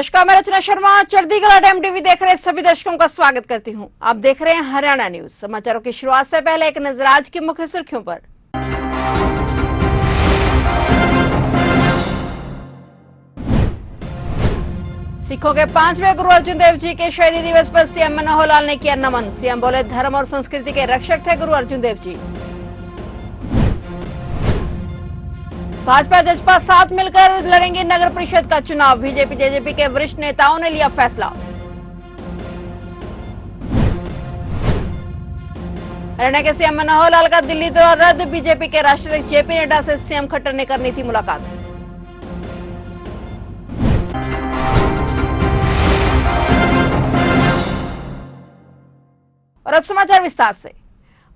नमस्कार, मैं रचना शर्मा। चढ़तीगढ़ MTV देख रहे सभी दर्शकों का स्वागत करती हूं। आप देख रहे हैं हरियाणा न्यूज। समाचारों की शुरुआत से पहले एक नजर आज की मुख्य सुर्खियों पर। सिखों के 5वें गुरु अर्जुन देव जी के शहीदी दिवस पर सीएम मनोहर लाल ने किया नमन। सीएम बोले, धर्म और संस्कृति के रक्षक थे गुरु अर्जुन देव जी। भाजपा जसपा साथ मिलकर लड़ेंगे नगर परिषद का चुनाव। बीजेपी जेजेपी के वरिष्ठ नेताओं ने लिया फैसला। हरियाणा के सीएम मनोहर लाल का दिल्ली दौरा रद्द। बीजेपी के राष्ट्रीय अध्यक्ष जेपी नड्डा से सीएम खट्टर ने करनी थी मुलाकात। और अब समाचार विस्तार से।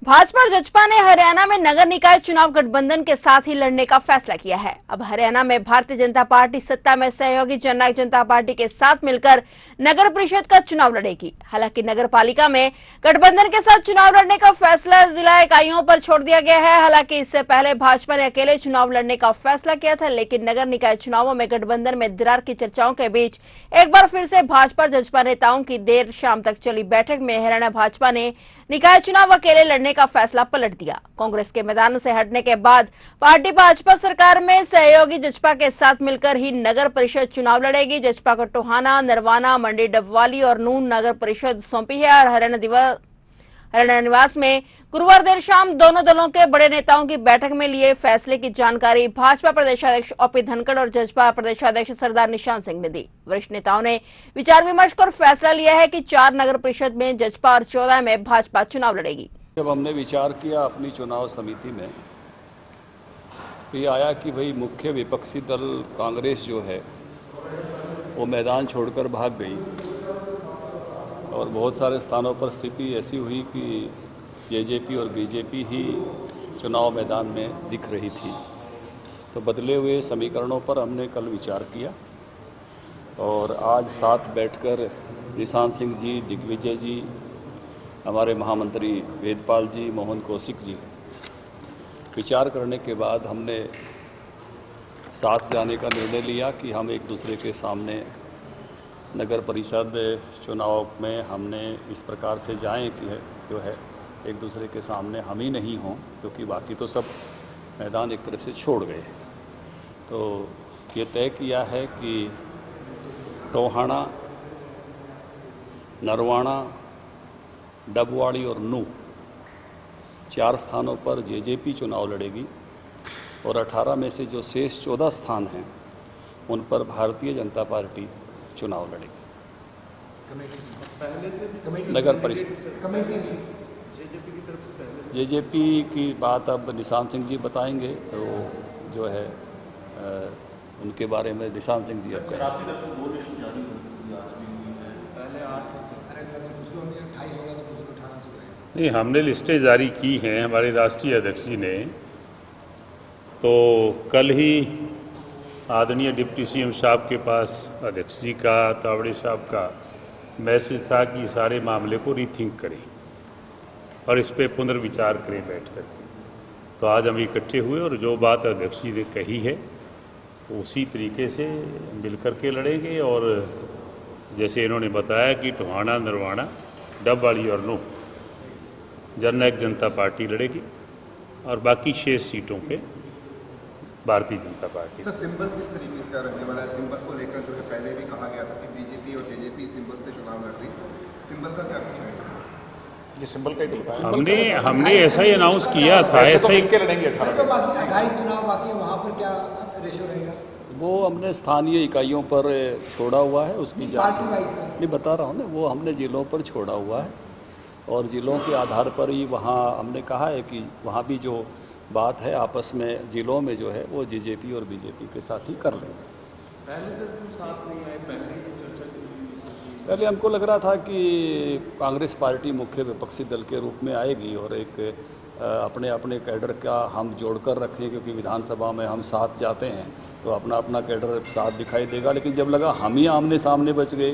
भाजपा और जसपा ने हरियाणा में नगर निकाय चुनाव गठबंधन के साथ ही लड़ने का फैसला किया है। अब हरियाणा में भारतीय जनता पार्टी सत्ता में सहयोगी जननायक जनता पार्टी के साथ मिलकर नगर परिषद का चुनाव लड़ेगी। हालांकि नगर पालिका में गठबंधन के साथ चुनाव लड़ने का फैसला जिला इकाइयों पर छोड़ दिया गया है। हालांकि इससे पहले भाजपा ने अकेले चुनाव लड़ने का फैसला किया था, लेकिन नगर निकाय चुनावों में गठबंधन में दरार की चर्चाओं के बीच एक बार फिर से भाजपा और जसपा नेताओं की देर शाम तक चली बैठक में हरियाणा भाजपा ने निकाय चुनाव अकेले लड़ने का फैसला पलट दिया। कांग्रेस के मैदान से हटने के बाद पार्टी भाजपा सरकार में सहयोगी जसपा के साथ मिलकर ही नगर परिषद चुनाव लड़ेगी। जसपा को टोहाना, नरवाना, मंडी डबवाली और नून नगर परिषद सौंपी है। और हरियाणा निवास में गुरुवार देर शाम दोनों दलों के बड़े नेताओं की बैठक में लिए फैसले की जानकारी भाजपा प्रदेशाध्यक्ष ओपी धनखड़ और जसपा प्रदेशाध्यक्ष सरदार निशान सिंह ने दी। वरिष्ठ नेताओं ने विचार विमर्श कर फैसला लिया है कि 4 नगर परिषद में जसपा और 14 में भाजपा चुनाव लड़ेगी। जब हमने विचार किया अपनी चुनाव समिति में, तो ये आया कि भाई मुख्य विपक्षी दल कांग्रेस जो है वो मैदान छोड़कर भाग गई और बहुत सारे स्थानों पर स्थिति ऐसी हुई कि जेजेपी और बीजेपी ही चुनाव मैदान में दिख रही थी। तो बदले हुए समीकरणों पर हमने कल विचार किया और आज साथ बैठकर निशान सिंह जी, दिग्विजय जी, हमारे महामंत्री वेदपाल जी, मोहन कौशिक जी, विचार करने के बाद हमने साथ जाने का निर्णय लिया कि हम एक दूसरे के सामने नगर परिषद चुनाव में हमने इस प्रकार से जाएं कि जो है एक दूसरे के सामने हम ही नहीं हों, क्योंकि बाकी तो सब मैदान एक तरह से छोड़ गए। तो ये तय किया है कि टोहाना, नरवाना, डबवाड़ी और नू 4 स्थानों पर जेजेपी चुनाव लड़ेगी और 18 में से जो शेष 14 स्थान हैं उन पर भारतीय जनता पार्टी चुनाव लड़ेगी। नगर परिषद जेजेपी की बात अब निशान सिंह जी बताएंगे, तो जो है उनके बारे में निशान सिंह जी अब नहीं, हमने लिस्टें जारी की हैं हमारे राष्ट्रीय अध्यक्ष जी ने। तो कल ही आदरणीय डिप्टी सीएम साहब के पास अध्यक्ष जी का, तावड़े साहब का मैसेज था कि सारे मामले को रीथिंक करें और इस पर पुनर्विचार करें बैठकर। तो आज हम इकट्ठे हुए और जो बात अध्यक्ष जी ने कही है उसी तरीके से मिलकर के लड़ेंगे। और जैसे इन्होंने बताया कि टोहाना, नरवाना, डबवाली और नू जननायक जनता पार्टी लड़ेगी और बाकी 6 सीटों पे Bharatiya Janata party. Sir, symbol किस तरीके से रहने वाला है? सिंबल को लेकर जो है पहले भी कहा गया था कि बीजेपी और जेजेपी सिंबल से चुनाव लड़ रही, सिंबल का क्या कुछ रहेगा? ये सिंबल का ही तो बताया हमने ऐसा ही अनाउंस किया था। ऐसा ही लड़ेंगे 28 चुनाव बाकी है, वहाँ पर क्या रेशो रहेगा? वो हमने स्थानीय इकाइयों पर छोड़ा हुआ है, उसकी पार्टी वाइज नहीं बता रहा हूँ ना, वो हमने जिलों पर छोड़ा हुआ है और जिलों के आधार पर ही वहाँ हमने कहा है कि वहाँ भी जो बात है आपस में जिलों में जो है वो जेजेपी और बीजेपी के साथ ही कर लेंगे। पहले से तुम साथ नहीं आए, पहले हमको लग रहा था कि कांग्रेस पार्टी मुख्य विपक्षी दल के रूप में आएगी और एक अपने अपने कैडर का हम जोड़कर रखें, क्योंकि विधानसभा में हम साथ जाते हैं तो अपना अपना कैडर साथ दिखाई देगा। लेकिन जब लगा हम ही आमने सामने बच गए,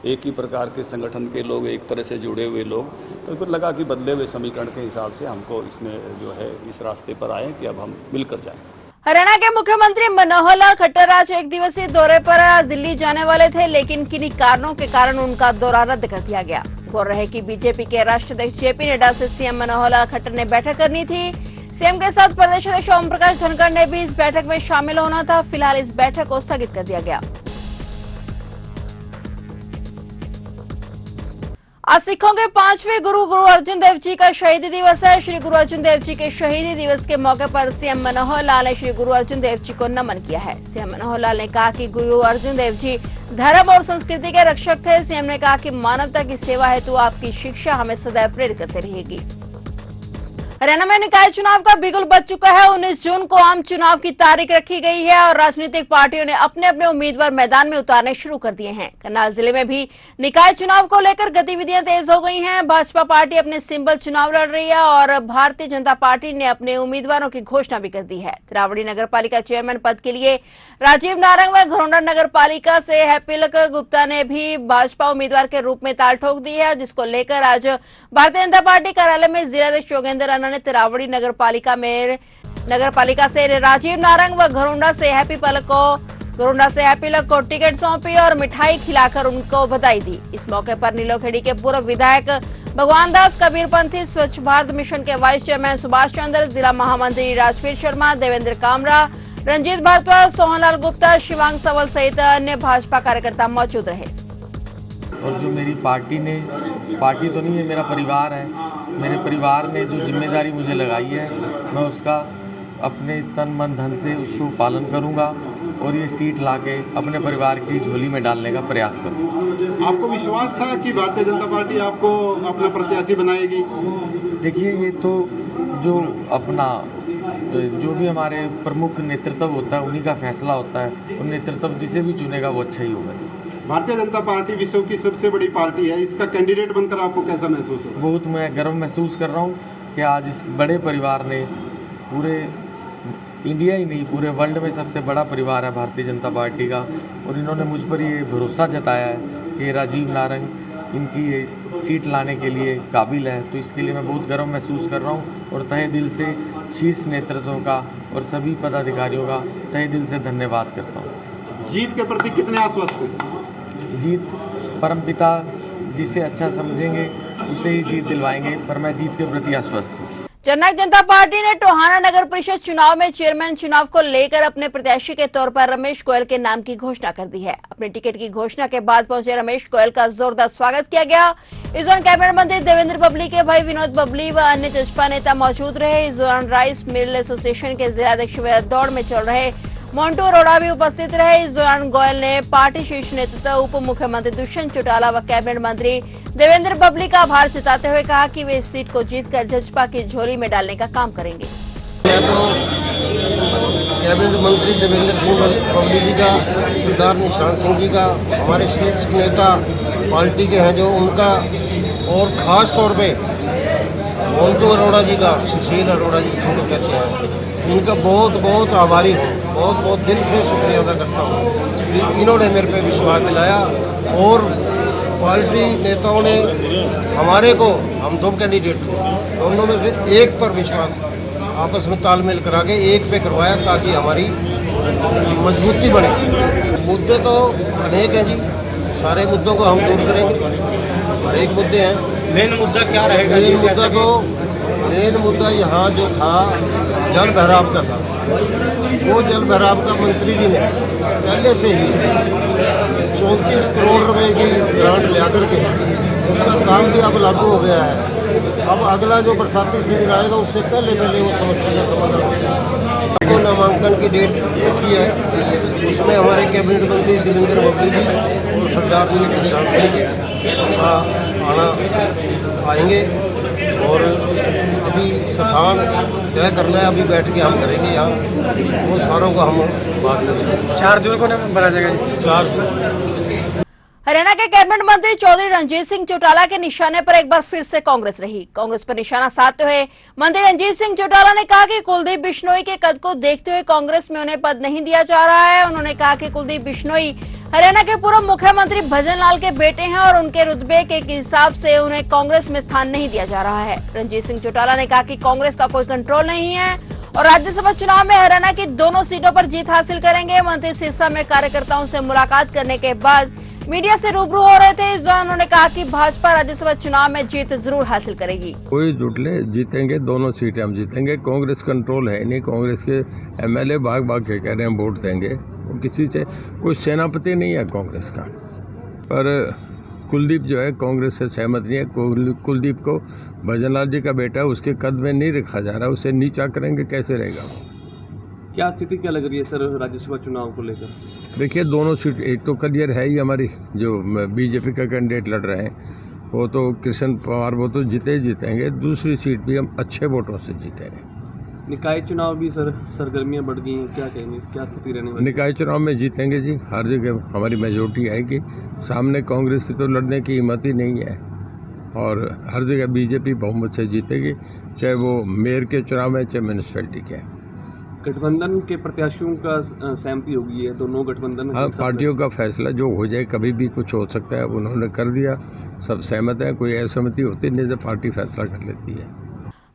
एक ही प्रकार के संगठन के लोग, एक तरह से जुड़े हुए लोग, तो फिर लगा कि बदले हुए समीकरण के हिसाब से हमको इसमें जो है इस रास्ते पर आए कि अब हम मिलकर जाएं। हरियाणा के मुख्यमंत्री मनोहर लाल खट्टर आज एक दिवसीय दौरे पर दिल्ली जाने वाले थे, लेकिन किन्हीं कारणों के कारण उनका दौरा रद्द कर दिया गया। गौर रहे कि बीजेपी के राष्ट्रीय अध्यक्ष जेपी नड्डा से सीएम मनोहर लाल खट्टर ने बैठक करनी थी। सीएम के साथ प्रदेश अध्यक्ष ओम प्रकाश धनखड़ ने भी इस बैठक में शामिल होना था। फिलहाल इस बैठक को स्थगित कर दिया गया। आज सिखों के 5वें गुरु अर्जुन देव जी का शहीदी दिवस है। श्री गुरु अर्जुन देव जी के शहीदी दिवस के मौके पर सीएम मनोहर लाल ने श्री गुरु अर्जुन देव जी को नमन किया है। सीएम मनोहर लाल ने कहा कि गुरु अर्जुन देव जी धर्म और संस्कृति के रक्षक थे। सीएम ने कहा कि मानवता की सेवा हेतु आपकी शिक्षा हमें सदैव प्रेरित करती रहेगी। हरियाणा में निकाय चुनाव का बिगुल बज चुका है। 19 जून को आम चुनाव की तारीख रखी गई है और राजनीतिक पार्टियों ने अपने अपने उम्मीदवार मैदान में उतारने शुरू कर दिए हैं। करनाल जिले में भी निकाय चुनाव को लेकर गतिविधियां तेज हो गई हैं। भाजपा पार्टी अपने सिंबल चुनाव लड़ रही है और भारतीय जनता पार्टी ने अपने उम्मीदवारों की घोषणा भी कर दी है। तिरावड़ी नगर पालिका चेयरमैन पद के लिए राजीव नारंग व घरोंडा नगर पालिका से हैप्पीलक गुप्ता ने भी भाजपा उम्मीदवार के रूप में ताल ठोक दी है, जिसको लेकर आज भारतीय जनता पार्टी कार्यालय में जिलाध्यक्ष योगेंद्र ने तिरावड़ी नगर पालिका से राजीव नारंग व घरोंडा से हैप्पीलक को टिकट सौंपी और मिठाई खिलाकर उनको बधाई दी। इस मौके पर नीलोखेड़ी के पूर्व विधायक भगवान दास, कबीरपंथी, स्वच्छ भारत मिशन के वाइस चेयरमैन सुभाष चंद्र, जिला महामंत्री राजवीर शर्मा, देवेंद्र कामरा, रंजीत भारद्वाज, सोहनलाल गुप्ता, शिवांग सवल सहित अन्य भाजपा कार्यकर्ता मौजूद रहे। और जो मेरी पार्टी तो नहीं है, मेरा परिवार है। मेरे परिवार ने जो जिम्मेदारी मुझे लगाई है, मैं उसका अपने तन मन धन से उसको पालन करूंगा और ये सीट लाके अपने परिवार की झोली में डालने का प्रयास करूंगा। आपको विश्वास था कि भारतीय जनता पार्टी आपको अपना प्रत्याशी बनाएगी? देखिए, ये तो जो भी हमारे प्रमुख नेतृत्व होता है उन्हीं का फैसला होता है, और नेतृत्व जिसे भी चुनेगा वो अच्छा ही होगा। भारतीय जनता पार्टी विश्व की सबसे बड़ी पार्टी है, इसका कैंडिडेट बनकर आपको कैसा महसूस हो? बहुत मैं गर्व महसूस कर रहा हूँ कि आज इस बड़े परिवार ने, पूरे इंडिया ही नहीं पूरे वर्ल्ड में सबसे बड़ा परिवार है भारतीय जनता पार्टी का, और इन्होंने मुझ पर ये भरोसा जताया है कि राजीव नारंग इनकी ये सीट लाने के लिए काबिल है। तो इसके लिए मैं बहुत गर्व महसूस कर रहा हूँ और तहे दिल से शीर्ष नेतृत्वों का और सभी पदाधिकारियों का तहे दिल से धन्यवाद करता हूँ। जीत के प्रति कितने आश्वस्त हैं? जीत परमपिता जिसे अच्छा समझेंगे उसे ही जीत दिलवाएंगे, पर मैं जीत के प्रति आश्वस्त हूँ। जननायक जनता पार्टी ने टोहाना नगर परिषद चुनाव में चेयरमैन चुनाव को लेकर अपने प्रत्याशी के तौर पर रमेश गोयल के नाम की घोषणा कर दी है। अपने टिकट की घोषणा के बाद पहुंचे रमेश गोयल का जोरदार स्वागत किया गया। इस दौरान कैबिनेट मंत्री देवेंद्र बबली के भाई विनोद बबली व अन्य जसपा नेता मौजूद रहे। इस दौरान राइस मिल एसोसिएशन के जिलाध्यक्ष व दौड़ में चल रहे मोन्टू अरोड़ा भी उपस्थित रहे। इस दौरान गोयल ने पार्टी शीर्ष नेतृत्व, उप मुख्यमंत्री दुष्यंत चौटाला व कैबिनेट मंत्री देवेंद्र बबली का आभार जताते हुए कहा कि वे इस सीट को जीतकर जजपा की झोली में डालने का काम करेंगे। मैं तो कैबिनेट मंत्री देवेंद्र सिंह बबली जी का, सरदार निशान सिंह जी का, हमारे शीर्ष नेता पार्टी के हैं जो उनका, और ख़ास तौर पे मोन्टू अरोड़ा जी का, सुशील अरोड़ा जी जिनको कहते हैं, इनका बहुत बहुत आभारी हूँ। बहुत बहुत दिल से शुक्रिया अदा करता हूँ कि इन्होंने मेरे पे विश्वास दिलाया, और पार्टी नेताओं ने हमारे को, हम दो कैंडिडेट थे, दोनों में से एक पर विश्वास आपस में तालमेल करा के एक पे करवाया ताकि हमारी मजबूती बने। मुद्दे तो अनेक हैं जी, सारे मुद्दों को हम दूर करेंगे। हर एक मुद्दे हैं। मेन मुद्दा क्या रहेगा? मेन मुद्दा यहाँ जो था जल भराव का था, वो जल भराव का मंत्री जी ने पहले से ही 34 करोड़ रुपए की ग्रांट लिया करके उसका काम भी अब लागू हो गया है। अब अगला जो बरसाती सीजन आएगा उससे पहले वो समस्या का समाधान होगा। तो नामांकन की डेट रखी है, उसमें हमारे कैबिनेट मंत्री देवेंद्र बबली जी और सरदार निशान सिंह जी आएंगे, और अभी स्थान तय करना है, अभी बैठ के हम करेंगे यहाँ, वो सारों को हम बात करेंगे। 4 जून को नाम भरा जाएगा। 4 जून। हरियाणा के कैबिनेट मंत्री चौधरी रणजीत सिंह चौटाला के निशाने पर एक बार फिर से कांग्रेस रही। कांग्रेस पर निशाना साधते हुए मंत्री रणजीत सिंह चौटाला ने कहा कि कुलदीप बिश्नोई के कद को देखते हुए कांग्रेस में उन्हें पद नहीं दिया जा रहा है। उन्होंने कहा कि कुलदीप बिश्नोई हरियाणा के पूर्व मुख्यमंत्री भजन लाल के बेटे हैं और उनके रुतबे के हिसाब से उन्हें कांग्रेस में स्थान नहीं दिया जा रहा है। रणजीत सिंह चौटाला ने कहा कि कांग्रेस का कोई कंट्रोल नहीं है और राज्यसभा चुनाव में हरियाणा की दोनों सीटों पर जीत हासिल करेंगे। मंत्री सिरसा में कार्यकर्ताओं से मुलाकात करने के बाद मीडिया से रूबरू हो रहे थे। इस दौरान उन्होंने कहा कि भाजपा राज्यसभा चुनाव में जीत जरूर हासिल करेगी। कोई जुटले जीतेंगे, दोनों सीटें हम जीतेंगे। कांग्रेस कंट्रोल है नहीं, कांग्रेस के एमएलए भाग भाग के कह रहे हैं वोट देंगे। वो किसी से कोई सेनापति नहीं है कांग्रेस का, पर कुलदीप जो है कांग्रेस से सहमत नहीं है। कुलदीप को भजनलाल जी का बेटा, उसके कद में नहीं रखा जा रहा, उसे नीचा करेंगे कैसे रहेगा। क्या स्थिति क्या लग रही है सर राज्यसभा चुनाव को लेकर? देखिए दोनों सीट, एक तो क्लियर है ही, हमारी जो बीजेपी का कैंडिडेट लड़ रहे हैं वो तो कृष्ण पवार, वो तो जीतेंगे। दूसरी सीट भी हम अच्छे वोटों से जीतेंगे। निकाय चुनाव भी सर सरगर्मियां बढ़ गई हैं, क्या कहेंगे, क्या स्थिति रहने वाली? निकाय चुनाव में जीतेंगे जी, हर जगह हमारी मेजोरिटी आएगी। सामने कांग्रेस की तो लड़ने की हिम्मत ही नहीं है, और हर जगह बीजेपी बहुमत से जीतेगी, चाहे वो मेयर के चुनाव में चाहे म्यूनिसिपैलिटी के। गठबंधन के प्रत्याशियों का सहमति होगी है, दोनों गठबंधन? हाँ, पार्टियों का फैसला जो हो जाए, कभी भी कुछ हो सकता है, उन्होंने कर दिया, सब सहमत है। कोई असहमति होती नहीं तो पार्टी फैसला कर लेती है।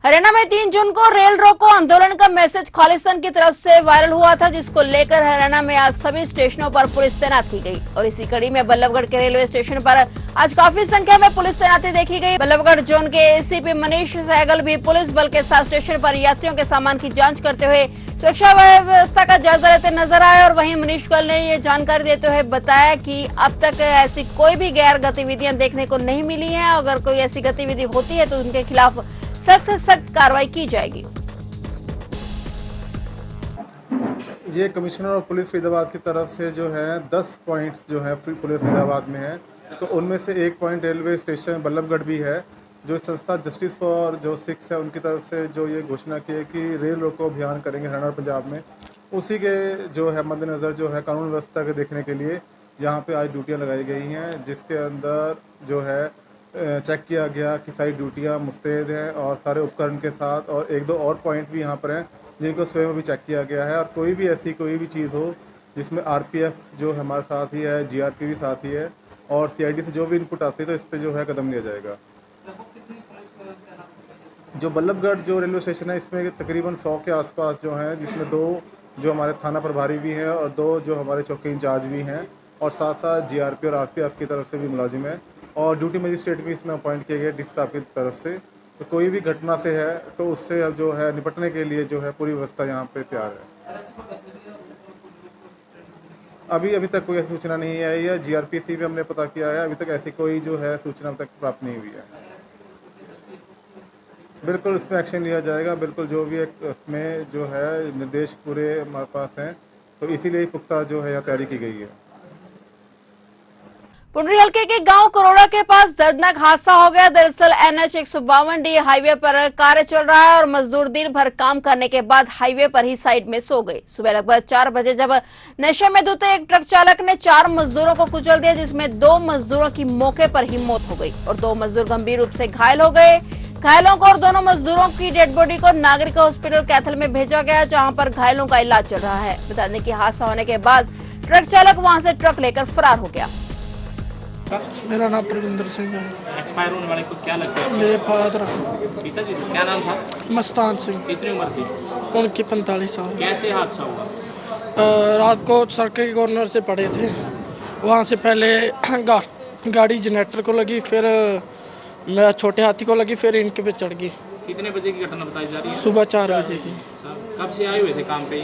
हरियाणा में 3 जून को रेल रोको आंदोलन का मैसेज खालिस्तान की तरफ से वायरल हुआ था, जिसको लेकर हरियाणा में आज सभी स्टेशनों पर पुलिस तैनात की गई। और इसी कड़ी में बल्लभगढ़ के रेलवे स्टेशन पर आज काफी संख्या में पुलिस तैनाती देखी गई। बल्लभगढ़ जोन के एसीपी मनीष सहगल भी पुलिस बल के साथ स्टेशन पर यात्रियों के सामान की जाँच करते हुए सुरक्षा व्यवस्था का जायजा लेते नजर आए। और वहीं मनीष सहगल ने ये जानकारी देते हुए बताया कि अब तक ऐसी कोई भी गैर गतिविधियां देखने को नहीं मिली है। अगर कोई ऐसी गतिविधि होती है तो उनके खिलाफ सख्त से सख्त कार्रवाई की जाएगी। ये कमिश्नर और पुलिस फरीदाबाद की तरफ से जो है 10 पॉइंट्स जो है पुलिस फरीदाबाद में है, तो उनमें से एक पॉइंट रेलवे स्टेशन बल्लभगढ़ भी है। जो संस्था जस्टिस फॉर जो सिक्स है, उनकी तरफ से जो ये घोषणा की है कि रेल रोको अभियान करेंगे हरियाणा और पंजाब में, उसी के जो है मद्देनज़र जो है कानून व्यवस्था के देखने के लिए यहाँ पे आज ड्यूटियाँ लगाई गई हैं, जिसके अंदर जो है चेक किया गया कि सारी ड्यूटियाँ मुस्तैद हैं और सारे उपकरण के साथ। और 1-2 और पॉइंट भी यहाँ पर हैं जिनको स्वयं भी चेक किया गया है। और कोई भी ऐसी कोई भी चीज़ हो जिसमें आरपीएफ जो हमारे साथ ही है, जीआरपी भी साथ ही है, और सीआईडी से जो भी इनपुट आती है तो इस पर जो है कदम लिया जाएगा। जो बल्लभगढ़ जो रेलवे स्टेशन है, इसमें तकरीबन 100 के आसपास जो हैं, जिसमें 2 जो हमारे थाना प्रभारी भी हैं और 2 जो हमारे चौकी इंचार्ज भी हैं, और साथ साथ जीआरपी और आरपीएफ की तरफ से भी मुलाजिम है, और ड्यूटी मजिस्ट्रेट भी इसमें अपॉइंट किए गए डीसी साहब की तरफ से। तो कोई भी घटना से है तो उससे अब जो है निपटने के लिए जो है पूरी व्यवस्था यहाँ पे तैयार है। अभी तक कोई ऐसी सूचना नहीं आई है। जीआरपीसी भी हमने पता किया है, अभी तक ऐसी कोई जो है सूचना अब तक प्राप्त नहीं हुई है। बिल्कुल इसमें एक्शन लिया जाएगा, बिल्कुल जो भी इसमें जो है निर्देश पूरे हमारे पास हैं, तो इसीलिए पुख्ता जो है यहाँ तैयारी की गई है। पुंडरी हल्के के गांव करोड़ा के पास दर्दनाक हादसा हो गया। दरअसल NH 152D हाईवे पर कार्य चल रहा है और मजदूर दिन भर काम करने के बाद हाईवे पर ही साइड में सो गए। सुबह लगभग 4 बजे जब नशे में धुते एक ट्रक चालक ने 4 मजदूरों को कुचल दिया, जिसमें 2 मजदूरों की मौके पर ही मौत हो गई और 2 मजदूर गंभीर रूप से घायल हो गए। घायलों को और दोनों मजदूरों की डेड बॉडी को नागरिक हॉस्पिटल कैथल में भेजा गया, जहां पर घायलों का इलाज चल रहा है। बता दें कि हादसा होने के बाद ट्रक चालक वहां से ट्रक लेकर फरार हो गया। मेरा नाम प्रविंदर सिंह है। एक्सपायर होने वाले को क्या लगता है? मेरे फादर पिताजी क्या नाम था? मस्तान सिंह। कितनी उम्र थी उनकी? 45 साल। कैसे हादसा हुआ? रात को सड़क के कॉर्नर से पड़े थे, वहाँ से पहले गाड़ी जनरेटर को लगी, फिर मैं छोटे हाथी को लगी, फिर इनके पे चढ़ गई। कितने बजे की घटना बताई जा रही है? सुबह 4 बजे की। कब से आए हुए थे काम पे?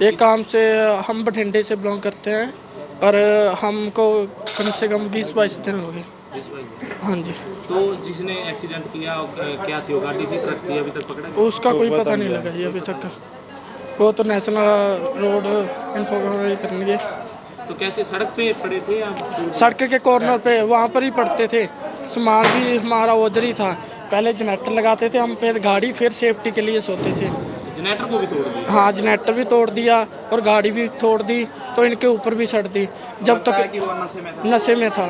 ये काम से हम बठिंडे से बिलोंग करते हैं, पर हमको कम से कम 20-22 दिन हो गए। हाँ जी। तो जिसने एक्सीडेंट किया क्या थी, वो गाड़ी थी, ट्रक थी, अभी तक पकड़ा? उसका कोई पता नहीं लगा जी अभी तक। वो तो नेशनल रोड इंफॉर्मेशन करेंगे। तो कैसे सड़क पे पड़े थे या? सड़क के कॉर्नर पे वहाँ पर ही पड़ते थे। सामान भी हमारा उधर ही था। पहले जनरेटर लगाते थे हम, फिर गाड़ी, फिर सेफ्टी के लिए सोते थे। जनरेटर को भी तोड़ दिया? हाँ, जनरेटर भी तोड़ दिया और गाड़ी भी तोड़ दी, तो इनके ऊपर भी सड़ दी। जब तक नशे में था।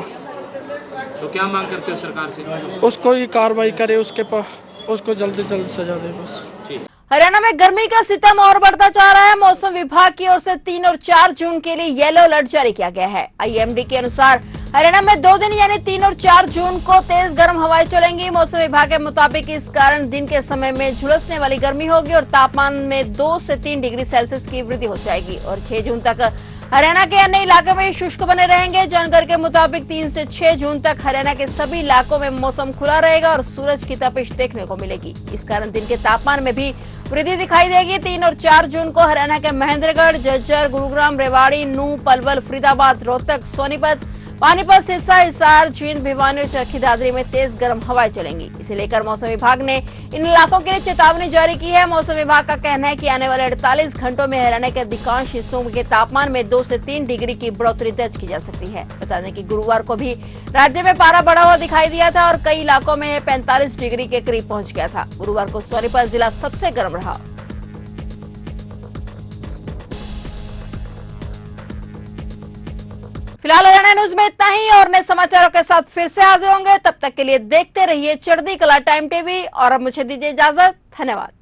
तो क्या मांग करते हो सरकार से? उसको ही कार्रवाई करे, उसको जल्द से जल्द सजा दे बस। हरियाणा में गर्मी का सितम और बढ़ता जा रहा है। मौसम विभाग की ओर से 3 और 4 जून के लिए येलो अलर्ट जारी किया गया है। IMD के अनुसार हरियाणा में 2 दिन यानी 3 और 4 जून को तेज गर्म हवाएं चलेंगी। मौसम विभाग के मुताबिक इस कारण दिन के समय में झुलसने वाली गर्मी होगी और तापमान में 2 से 3 डिग्री सेल्सियस की वृद्धि हो जाएगी। और 6 जून तक हरियाणा के अन्य इलाकों में शुष्क बने रहेंगे। जानकारी के मुताबिक 3 से 6 जून तक हरियाणा के सभी इलाकों में मौसम खुला रहेगा और सूरज की तपिश देखने को मिलेगी। इस कारण दिन के तापमान में भी वृद्धि दिखाई देगी। 3 और 4 जून को हरियाणा के महेंद्रगढ़, झज्जर, गुरुग्राम, रेवाड़ी, नूंह, पलवल, फरीदाबाद, रोहतक, सोनीपत, पानीपत, सिरसा, हिसार, जींद, भिवानी और चरखी दादरी में तेज गर्म हवाएं चलेंगी। इसे लेकर मौसम विभाग ने इन इलाकों के लिए चेतावनी जारी की है। मौसम विभाग का कहना है कि आने वाले 48 घंटों में हरियाणा के अधिकांश हिस्सों के तापमान में 2 से 3 डिग्री की बढ़ोतरी दर्ज की जा सकती है। बता दें कि गुरुवार को भी राज्य में पारा बढ़ा हुआ दिखाई दिया था और कई इलाकों में 45 डिग्री के करीब पहुंच गया था। गुरुवार को सोनीपत जिला सबसे गर्म रहा। फिलहाल हरियाणा न्यूज में इतना ही और नए समाचारों के साथ फिर से हाजिर होंगे। तब तक के लिए देखते रहिए चढ़ती कला टाइम टीवी और अब मुझे दीजिए इजाजत। धन्यवाद।